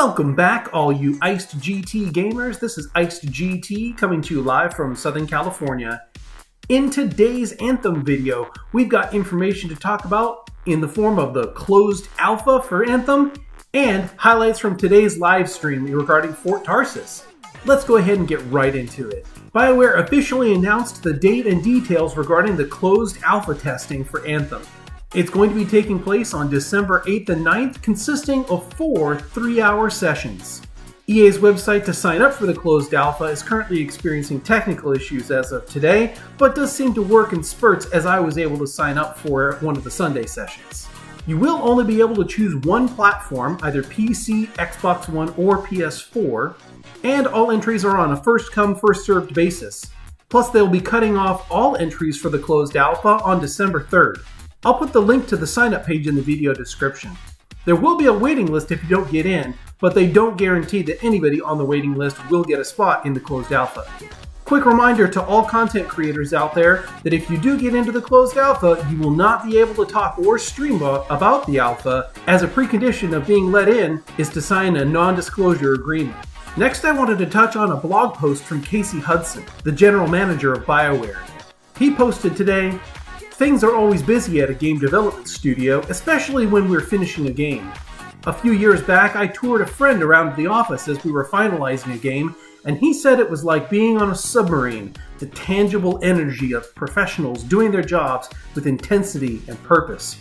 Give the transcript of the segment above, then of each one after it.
Welcome back, all you Iced GT gamers. This is Iced GT coming to you live from Southern California. In today's Anthem video, we've got information to talk about in the form of the closed alpha for Anthem and highlights from today's live stream regarding Fort Tarsis. Let's go ahead and get right into it. BioWare officially announced the date and details regarding the closed alpha testing for Anthem. It's going to be taking place on December 8th and 9th, consisting of 4 3-hour sessions. EA's website to sign up for the closed alpha is currently experiencing technical issues as of today, but does seem to work in spurts as I was able to sign up for one of the Sunday sessions. You will only be able to choose one platform, either PC, Xbox One, or PS4, and all entries are on a first-come, first-served basis. Plus, they'll be cutting off all entries for the closed alpha on December 3rd. I'll put the link to the sign-up page in the video description. There will be a waiting list if you don't get in, but they don't guarantee that anybody on the waiting list will get a spot in the closed alpha. Quick reminder to all content creators out there that if you do get into the closed alpha, you will not be able to talk or stream about the alpha, as a precondition of being let in is to sign a non-disclosure agreement. Next, I wanted to touch on a blog post from Casey Hudson, the general manager of BioWare. He posted today, "Things are always busy at a game development studio, especially when we're finishing a game. A few years back, I toured a friend around the office as we were finalizing a game, and he said it was like being on a submarine, the tangible energy of professionals doing their jobs with intensity and purpose.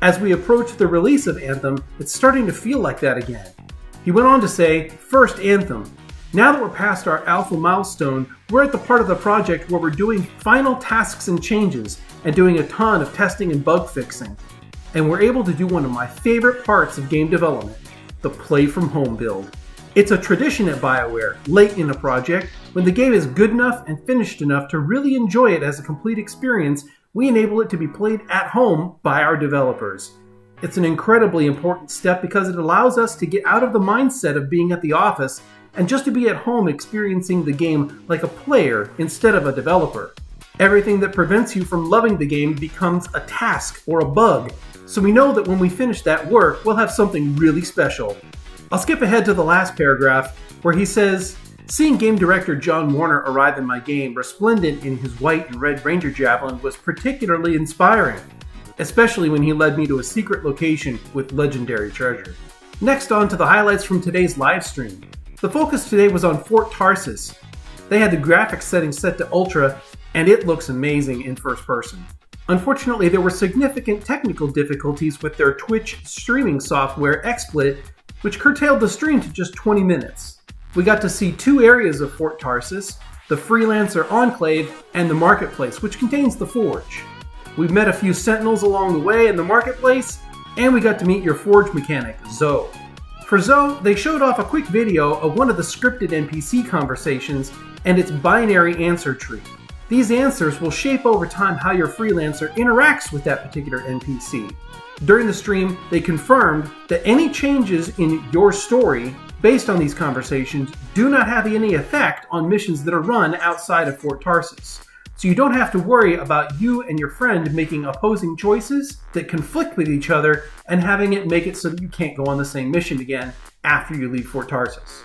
As we approach the release of Anthem, it's starting to feel like that again." He went on to say, "First Anthem. Now that we're past our alpha milestone, we're at the part of the project where we're doing final tasks and changes and doing a ton of testing and bug fixing. And we're able to do one of my favorite parts of game development, the play from home build. It's a tradition at BioWare, late in a project, when the game is good enough and finished enough to really enjoy it as a complete experience, we enable it to be played at home by our developers. It's an incredibly important step because it allows us to get out of the mindset of being at the office and just to be at home experiencing the game like a player instead of a developer. Everything that prevents you from loving the game becomes a task or a bug, so we know that when we finish that work, we'll have something really special." I'll skip ahead to the last paragraph, where he says, "Seeing game director John Warner arrive in my game resplendent in his white and red Ranger Javelin was particularly inspiring, especially when he led me to a secret location with legendary treasure." Next on to the highlights from today's live stream. The focus today was on Fort Tarsis. They had the graphics settings set to Ultra, and it looks amazing in first person. Unfortunately, there were significant technical difficulties with their Twitch streaming software, XSplit, which curtailed the stream to just 20 minutes. We got to see 2 areas of Fort Tarsis, the Freelancer Enclave and the Marketplace, which contains the Forge. We met a few sentinels along the way in the Marketplace, and we got to meet your Forge mechanic, Zoe. For Zoe, they showed off a quick video of one of the scripted NPC conversations and its binary answer tree. These answers will shape over time how your freelancer interacts with that particular NPC. During the stream, they confirmed that any changes in your story based on these conversations do not have any effect on missions that are run outside of Fort Tarsis. So you don't have to worry about you and your friend making opposing choices that conflict with each other and having it make it so that you can't go on the same mission again after you leave Fort Tarsis.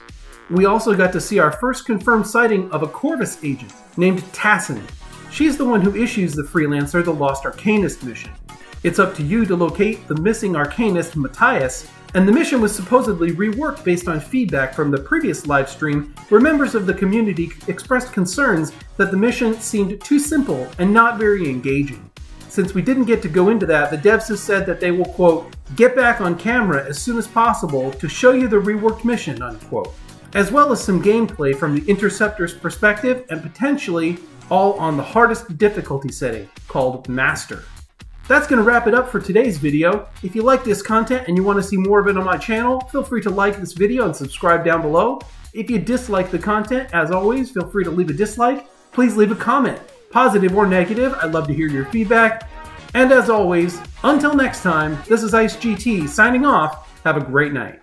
We also got to see our first confirmed sighting of a Corvus agent named Tassin. She's the one who issues the freelancer the Lost Arcanist mission. It's up to you to locate the missing Arcanist Matthias, and the mission was supposedly reworked based on feedback from the previous live stream where members of the community expressed concerns that the mission seemed too simple and not very engaging. Since we didn't get to go into that, the devs have said that they will, quote, "get back on camera as soon as possible to show you the reworked mission," unquote, as well as some gameplay from the Interceptor's perspective and potentially all on the hardest difficulty setting called Master. That's going to wrap it up for today's video. If you like this content and you want to see more of it on my channel, feel free to like this video and subscribe down below. If you dislike the content, as always, feel free to leave a dislike. Please leave a comment, positive or negative. I'd love to hear your feedback. And as always, until next time, this is Iced GT signing off. Have a great night.